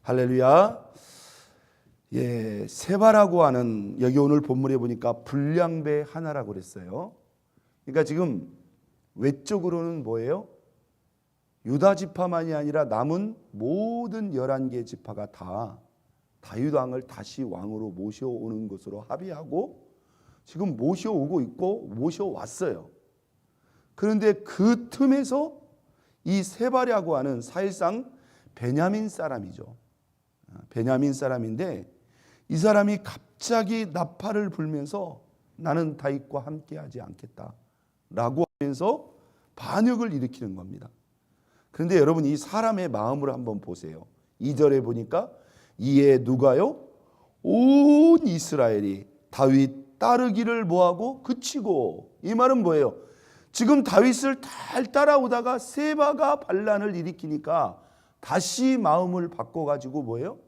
할렐루야. 예, 세바라고 하는, 여기 오늘 본문에 보니까 불량배 하나라고 그랬어요. 그러니까 지금 외적으로는 뭐예요? 유다 지파만이 아니라 남은 모든 11개 지파가 다 다윗 왕을 다시 왕으로 모셔오는 것으로 합의하고 지금 모셔오고 있고 모셔왔어요. 그런데 그 틈에서 이 세바라고 하는 사실상 베냐민 사람이죠. 베냐민 사람인데 이 사람이 갑자기 나팔을 불면서 나는 다윗과 함께하지 않겠다라고 하면서 반역을 일으키는 겁니다. 그런데 여러분, 이 사람의 마음을 한번 보세요. 2절에 보니까 이에 누가요? 온 이스라엘이 다윗 따르기를 뭐하고 그치고. 이 말은 뭐예요? 지금 다윗을 잘 따라오다가 세바가 반란을 일으키니까 다시 마음을 바꿔가지고 뭐예요?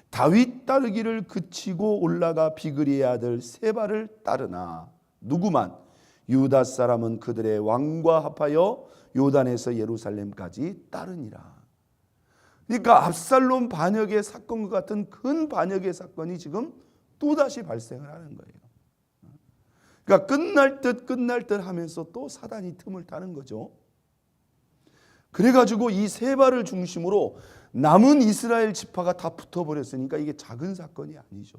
다윗 따르기를 그치고 올라가 비그리의 아들 세바를 따르나 누구만? 유다 사람은 그들의 왕과 합하여 요단에서 예루살렘까지 따르니라. 그러니까 압살롬 반역의 사건과 같은 큰 반역의 사건이 지금 또다시 발생을 하는 거예요. 그러니까 끝날 듯 하면서 또 사단이 틈을 타는 거죠. 그래가지고 이 세바를 중심으로 남은 이스라엘 지파가 다 붙어버렸으니까 이게 작은 사건이 아니죠.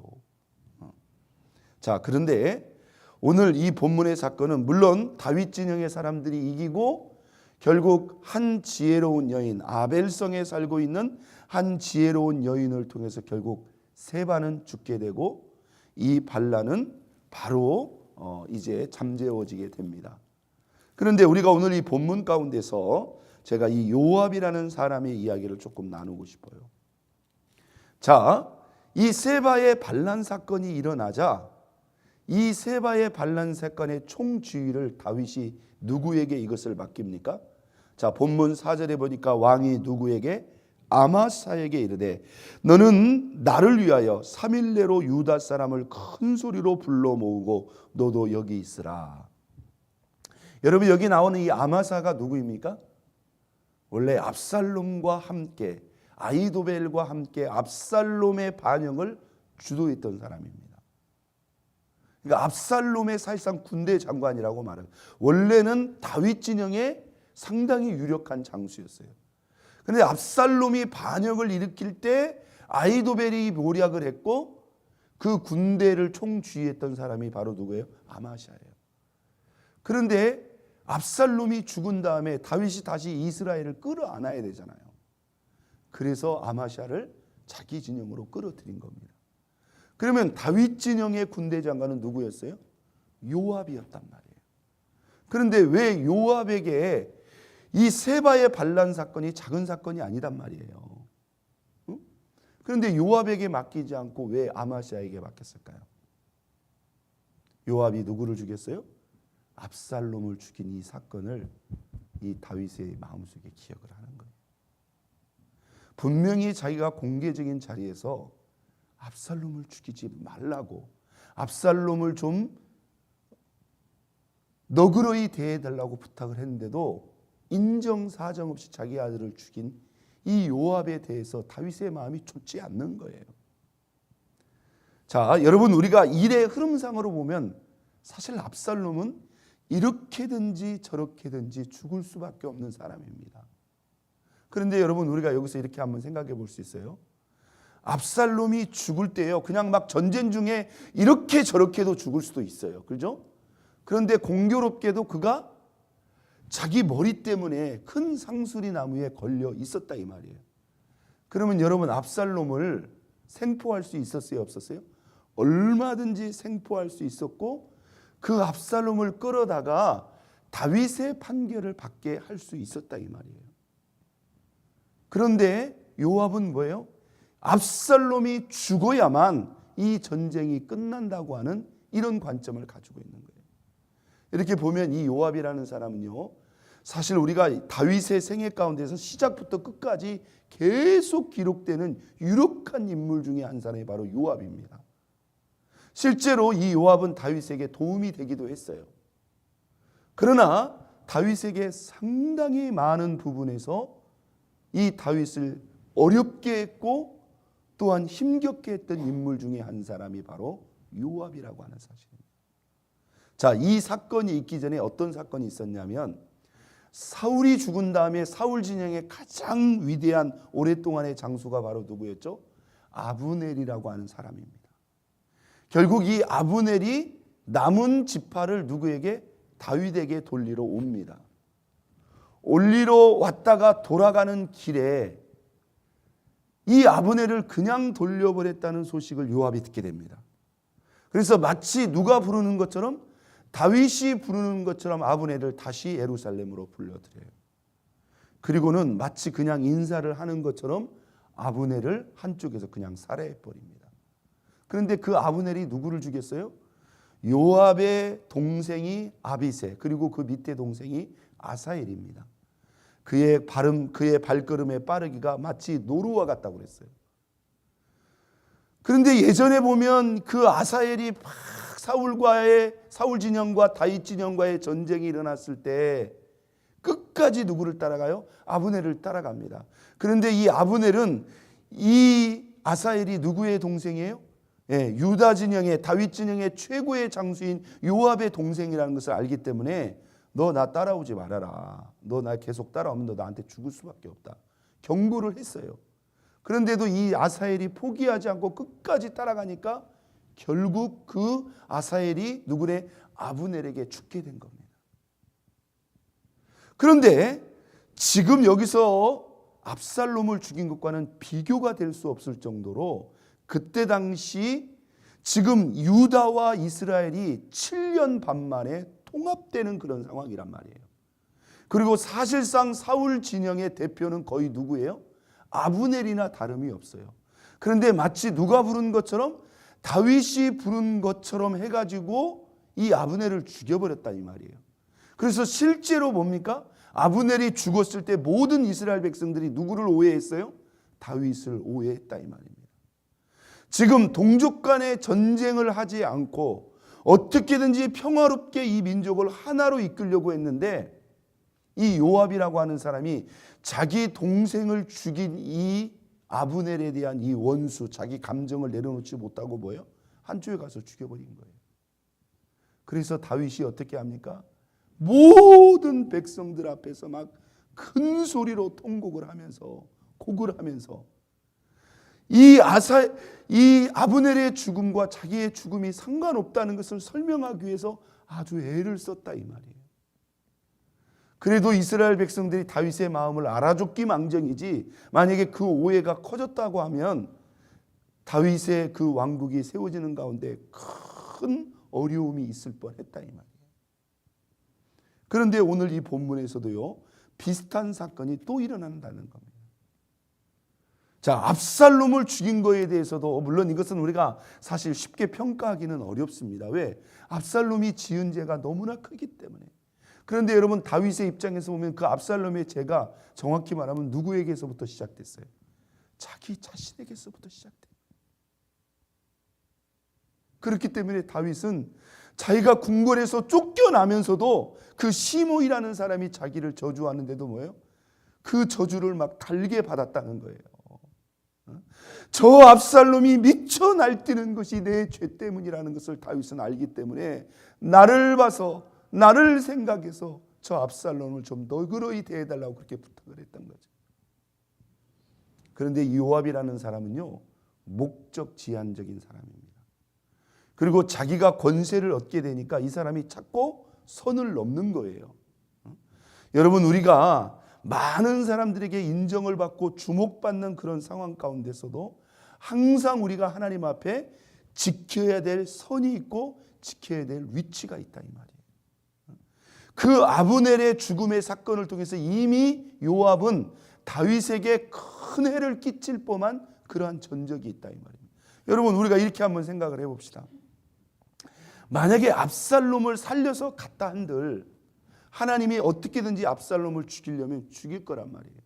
자, 그런데 오늘 이 본문의 사건은 물론 다윗 진영의 사람들이 이기고 결국 한 지혜로운 여인, 아벨성에 살고 있는 한 지혜로운 여인을 통해서 결국 세바는 죽게 되고 이 반란은 바로 이제 잠재워지게 됩니다. 그런데 우리가 오늘 이 본문 가운데서 제가 이 요압이라는 사람의 이야기를 조금 나누고 싶어요. 자, 이 세바의 반란 사건이 일어나자 이 세바의 반란 사건의 총지휘를 다윗이 누구에게 이것을 맡깁니까? 자, 본문 4절에 보니까 왕이 누구에게? 아마사에게 이르되 너는 나를 위하여 3일 내로 유다 사람을 큰 소리로 불러 모으고 너도 여기 있으라. 여러분, 여기 나오는 이 아마사가 누구입니까? 원래 압살롬과 함께, 아히도벨과 함께 압살롬의 반역을 주도했던 사람입니다. 그러니까 압살롬의 사실상 군대 장관이라고 말해요. 원래는 다윗 진영에 상당히 유력한 장수였어요. 그런데 압살롬이 반역을 일으킬 때 아히도벨이 모략을 했고 그 군대를 총지휘했던 사람이 바로 누구예요? 아마샤예요. 그런데 압살롬이 죽은 다음에 다윗이 다시 이스라엘을 끌어안아야 되잖아요. 그래서 아마샤를 자기 진영으로 끌어들인 겁니다. 그러면 다윗 진영의 군대 장관은 누구였어요? 요압이었단 말이에요. 그런데 왜 요압에게 이 세바의 반란 사건이 작은 사건이 아니단 말이에요. 응? 그런데 요압에게 맡기지 않고 왜 아마샤에게 맡겼을까요? 요압이 누구를 죽였어요? 압살롬을 죽인 이 사건을 이 다윗의 마음속에 기억을 하는 거예요. 분명히 자기가 공개적인 자리에서 압살롬을 죽이지 말라고, 압살롬을 좀 너그러이 대해달라고 부탁을 했는데도 인정사정 없이 자기 아들을 죽인 이 요압에 대해서 다윗의 마음이 좋지 않는 거예요. 자, 여러분, 우리가 일의 흐름상으로 보면 사실 압살롬은 이렇게든지 저렇게든지 죽을 수밖에 없는 사람입니다. 그런데 여러분, 우리가 여기서 이렇게 한번 생각해 볼 수 있어요. 압살롬이 죽을 때요, 그냥 막 전쟁 중에 이렇게 저렇게도 죽을 수도 있어요. 그렇죠? 그런데 공교롭게도 그가 자기 머리 때문에 큰 상수리 나무에 걸려 있었다 이 말이에요. 그러면 여러분, 압살롬을 생포할 수 있었어요, 없었어요? 얼마든지 생포할 수 있었고 그 압살롬을 끌어다가 다윗의 판결을 받게 할 수 있었다 이 말이에요. 그런데 요압은 뭐예요? 압살롬이 죽어야만 이 전쟁이 끝난다고 하는 이런 관점을 가지고 있는 거예요. 이렇게 보면 이 요압이라는 사람은요, 사실 우리가 다윗의 생애 가운데서 시작부터 끝까지 계속 기록되는 유력한 인물 중에 한 사람이 바로 요압입니다. 실제로 이 요압은 다윗에게 도움이 되기도 했어요. 그러나 다윗에게 상당히 많은 부분에서 이 다윗을 어렵게 했고 또한 힘겹게 했던 인물 중에 한 사람이 바로 요압이라고 하는 사실입니다. 자, 이 사건이 있기 전에 어떤 사건이 있었냐면 사울이 죽은 다음에 사울 진영의 가장 위대한 오랫동안의 장수가 바로 누구였죠? 아브넬이라고 하는 사람입니다. 결국 이 아브넬이 남은 지파를 누구에게? 다윗에게 돌리러 옵니다. 올리러 왔다가 돌아가는 길에 이 아브넬을 그냥 돌려버렸다는 소식을 요압이 듣게 됩니다. 그래서 마치 누가 부르는 것처럼, 다윗이 부르는 것처럼 아브넬을 다시 예루살렘으로 불러들여요. 그리고는 마치 그냥 인사를 하는 것처럼 아브넬을 한쪽에서 그냥 살해해버립니다. 그런데 그 아브넬이 누구를 죽였어요? 요압의 동생이 아비새, 그리고 그 밑에 동생이 아사엘입니다. 그의 발걸음의 빠르기가 마치 노루와 같다고 그랬어요. 그런데 예전에 보면 그 아사엘이 막 사울 진영과 다윗 진영과의 전쟁이 일어났을 때 끝까지 누구를 따라가요? 아브넬을 따라갑니다. 그런데 이 아브넬은 이 아사엘이 누구의 동생이에요? 유다 진영의, 다윗 진영의 최고의 장수인 요압의 동생이라는 것을 알기 때문에 너 나 따라오지 말아라. 너 나 계속 따라오면 너 나한테 죽을 수밖에 없다. 경고를 했어요. 그런데도 이 아사엘이 포기하지 않고 끝까지 따라가니까 결국 그 아사엘이 누구래? 아브넬에게 죽게 된 겁니다. 그런데 지금 여기서 압살롬을 죽인 것과는 비교가 될 수 없을 정도로 그때 당시 지금 유다와 이스라엘이 7년 반 만에 통합되는 그런 상황이란 말이에요. 그리고 사실상 사울 진영의 대표는 거의 누구예요? 아브넬이나 다름이 없어요. 그런데 마치 누가 부른 것처럼, 다윗이 부른 것처럼 해가지고 이 아브넬을 죽여버렸다 이 말이에요. 그래서 실제로 뭡니까? 아브넬이 죽었을 때 모든 이스라엘 백성들이 누구를 오해했어요? 다윗을 오해했다 이 말입니다. 지금 동족 간의 전쟁을 하지 않고 어떻게든지 평화롭게 이 민족을 하나로 이끌려고 했는데, 이 요압이라고 하는 사람이 자기 동생을 죽인 이 아브넬에 대한 이 원수, 자기 감정을 내려놓지 못하고 뭐예요? 한쪽에 가서 죽여버린 거예요. 그래서 다윗이 어떻게 합니까? 모든 백성들 앞에서 막 큰 소리로 통곡을 하면서, 곡을 하면서 이 아브넬의 죽음과 자기의 죽음이 상관없다는 것을 설명하기 위해서 아주 애를 썼다 이 말이에요. 그래도 이스라엘 백성들이 다윗의 마음을 알아줬기 망정이지, 만약에 그 오해가 커졌다고 하면 다윗의 그 왕국이 세워지는 가운데 큰 어려움이 있을 뻔했다 이 말이에요. 그런데 오늘 이 본문에서도요, 비슷한 사건이 또 일어난다는 겁니다. 자, 압살롬을 죽인 거에 대해서도 물론 이것은 우리가 사실 쉽게 평가하기는 어렵습니다. 왜? 압살롬이 지은 죄가 너무나 크기 때문에. 그런데 여러분, 다윗의 입장에서 보면 그 압살롬의 죄가 정확히 말하면 누구에게서부터 시작됐어요? 자기 자신에게서부터 시작돼요. 그렇기 때문에 다윗은 자기가 궁궐에서 쫓겨나면서도 그 시므이라는 사람이 자기를 저주하는데도 뭐예요? 그 저주를 막 달게 받았다는 거예요. 저 압살롬이 미쳐 날뛰는 것이 내 죄 때문이라는 것을 다윗은 알기 때문에 나를 봐서, 나를 생각해서 저 압살롬을 좀 너그러이 대해달라고 그렇게 부탁을 했던 거죠. 그런데 요압이라는 사람은요, 목적 지향적인 사람입니다. 그리고 자기가 권세를 얻게 되니까 이 사람이 자꾸 선을 넘는 거예요. 여러분, 우리가 많은 사람들에게 인정을 받고 주목받는 그런 상황 가운데서도 항상 우리가 하나님 앞에 지켜야 될 선이 있고 지켜야 될 위치가 있다 이 말이에요. 그 아브넬의 죽음의 사건을 통해서 이미 요압은 다윗에게 큰 해를 끼칠 뻔한 그러한 전적이 있다 이 말입니다. 여러분, 우리가 이렇게 한번 생각을 해봅시다. 만약에 압살롬을 살려서 갔다 한들 하나님이 어떻게든지 압살롬을 죽이려면 죽일 거란 말이에요.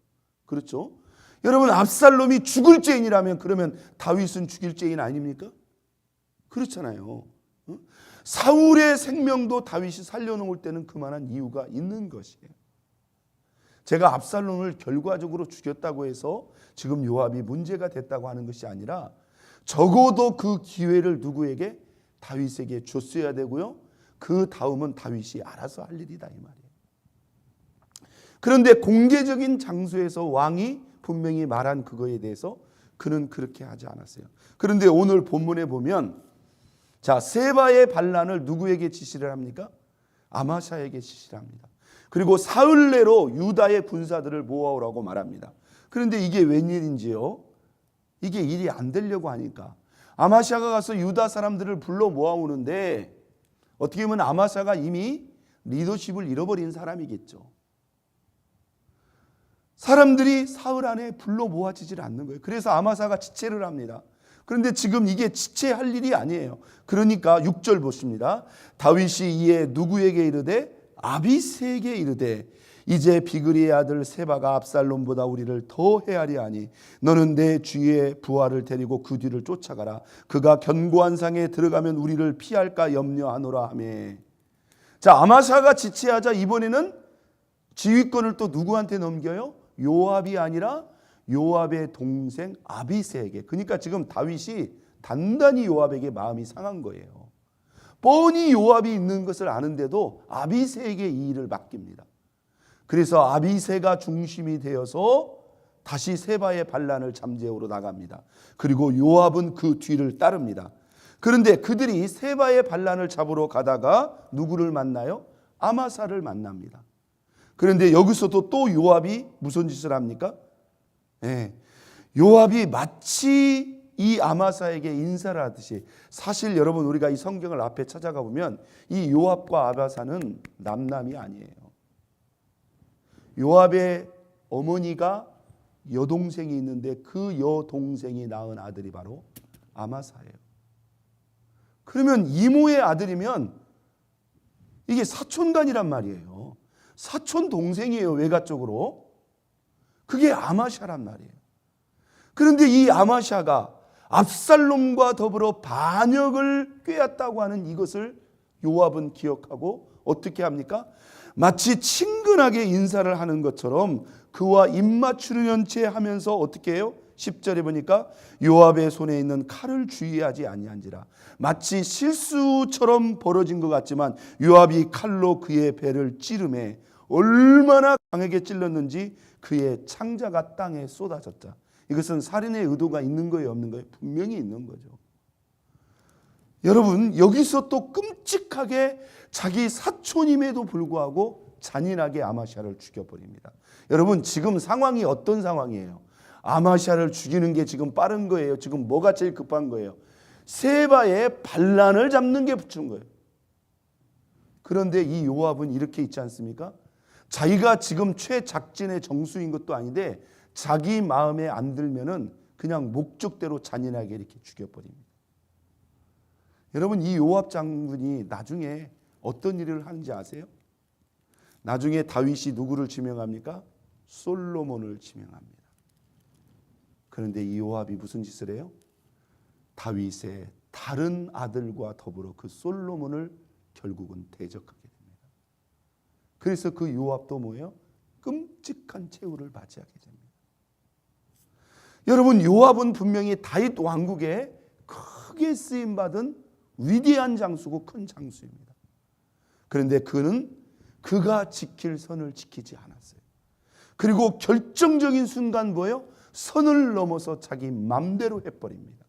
그렇죠? 여러분, 압살롬이 죽을 죄인이라면 그러면 다윗은 죽일 죄인 아닙니까? 그렇잖아요. 사울의 생명도 다윗이 살려놓을 때는 그만한 이유가 있는 것이에요. 제가 압살롬을 결과적으로 죽였다고 해서 지금 요압이 문제가 됐다고 하는 것이 아니라 적어도 그 기회를 누구에게? 다윗에게 줬어야 되고요. 그 다음은 다윗이 알아서 할 일이다 이 말이에요. 그런데 공개적인 장소에서 왕이 분명히 말한 그거에 대해서 그는 그렇게 하지 않았어요. 그런데 오늘 본문에 보면 자, 세바의 반란을 누구에게 지시를 합니까? 아마샤에게 지시를 합니다. 그리고 사흘 내로 유다의 군사들을 모아오라고 말합니다. 그런데 이게 웬일인지요? 이게 일이 안 되려고 하니까 아마샤가 가서 유다 사람들을 불러 모아오는데 어떻게 보면 아마샤가 이미 리더십을 잃어버린 사람이겠죠. 사람들이 사흘 안에 불러 모아지질 않는 거예요. 그래서 아마샤가 지체를 합니다. 그런데 지금 이게 지체할 일이 아니에요. 그러니까 6절 보십니다. 다윗이 이에 누구에게 이르되 아비새에게 이르되 이제 비그리의 아들 세바가 압살롬보다 우리를 더 헤아리하니 너는 내 주위에 부하를 데리고 그 뒤를 쫓아가라. 그가 견고한 상에 들어가면 우리를 피할까 염려하노라 하매. 자, 아마샤가 지체하자 이번에는 지휘권을 또 누구한테 넘겨요? 요압이 아니라 요압의 동생 아비새에게. 그러니까 지금 다윗이 단단히 요압에게 마음이 상한 거예요. 뻔히 요압이 있는 것을 아는데도 아비새에게 이 일을 맡깁니다. 그래서 아비새가 중심이 되어서 다시 세바의 반란을 잠재우러 나갑니다. 그리고 요압은 그 뒤를 따릅니다. 그런데 그들이 세바의 반란을 잡으러 가다가 누구를 만나요? 아마사를 만납니다. 그런데 여기서도 또 요압이 무슨 짓을 합니까? 요압이 마치 이 아마사에게 인사를 하듯이, 사실 여러분 우리가 이 성경을 앞에 찾아가 보면 이 요압과 아마사는 남남이 아니에요. 요압의 어머니가 여동생이 있는데 그 여동생이 낳은 아들이 바로 아마사예요. 그러면 이모의 아들이면 이게 사촌간이란 말이에요. 사촌 동생이에요. 외가적으로. 그게 아마샤란 말이에요. 그런데 이 아마샤가 압살롬과 더불어 반역을 꾀했다고 하는 이것을 요압은 기억하고 어떻게 합니까? 마치 친근하게 인사를 하는 것처럼 그와 입맞추려는 채 하면서 어떻게 해요? 10절에 보니까 요압의 손에 있는 칼을 주의하지 아니한지라. 마치 실수처럼 벌어진 것 같지만 요압이 칼로 그의 배를 찌르매 얼마나 강하게 찔렀는지 그의 창자가 땅에 쏟아졌다. 이것은 살인의 의도가 있는 거예요, 없는 거예요? 분명히 있는 거죠. 여러분, 여기서 또 끔찍하게 자기 사촌임에도 불구하고 잔인하게 아마샤를 죽여버립니다. 여러분, 지금 상황이 어떤 상황이에요? 아마샤를 죽이는 게 지금 빠른 거예요? 지금 뭐가 제일 급한 거예요? 세바의 반란을 잡는 게 붙은 거예요. 그런데 이 요압은 이렇게 있지 않습니까? 자기가 지금 최작진의 정수인 것도 아닌데 자기 마음에 안 들면은 그냥 목적대로 잔인하게 이렇게 죽여버립니다. 여러분, 이 요압 장군이 나중에 어떤 일을 하는지 아세요? 나중에 다윗이 누구를 지명합니까? 솔로몬을 지명합니다. 그런데 이 요압이 무슨 짓을 해요? 다윗의 다른 아들과 더불어 그 솔로몬을 결국은 대적하게 됩니다. 그래서 그 요압도 뭐예요? 끔찍한 최후를 맞이하게 됩니다. 여러분, 요압은 분명히 다윗 왕국에 크게 쓰임받은 위대한 장수고 큰 장수입니다. 그런데 그는 그가 지킬 선을 지키지 않았어요. 그리고 결정적인 순간 뭐예요? 선을 넘어서 자기 맘대로 해버립니다.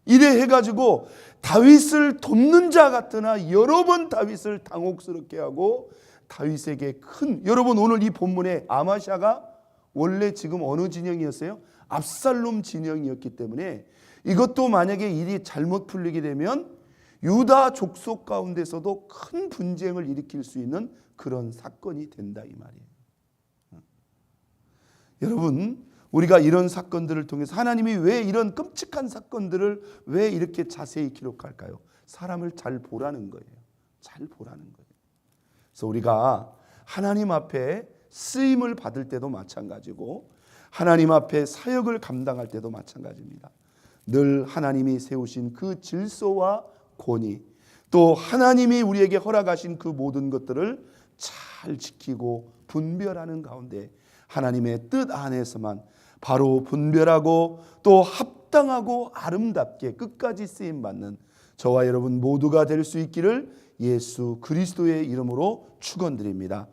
이래 해가지고 다윗을 돕는 자 같으나 여러 번 다윗을 당혹스럽게 하고 다윗에게 큰, 여러분 오늘 이 본문에 아마샤가 원래 지금 어느 진영이었어요? 압살롬 진영이었기 때문에 이것도 만약에 일이 잘못 풀리게 되면 유다 족속 가운데서도 큰 분쟁을 일으킬 수 있는 그런 사건이 된다 이 말이에요. 여러분, 우리가 이런 사건들을 통해서 하나님이 왜 이런 끔찍한 사건들을 왜 이렇게 자세히 기록할까요? 사람을 잘 보라는 거예요. 잘 보라는 거예요. 그래서 우리가 하나님 앞에 쓰임을 받을 때도 마찬가지고 하나님 앞에 사역을 감당할 때도 마찬가지입니다. 늘 하나님이 세우신 그 질서와 권위, 또 하나님이 우리에게 허락하신 그 모든 것들을 잘 지키고 분별하는 가운데 하나님의 뜻 안에서만 바로 분별하고 또 합당하고 아름답게 끝까지 쓰임받는 저와 여러분 모두가 될 수 있기를 예수 그리스도의 이름으로 축원드립니다.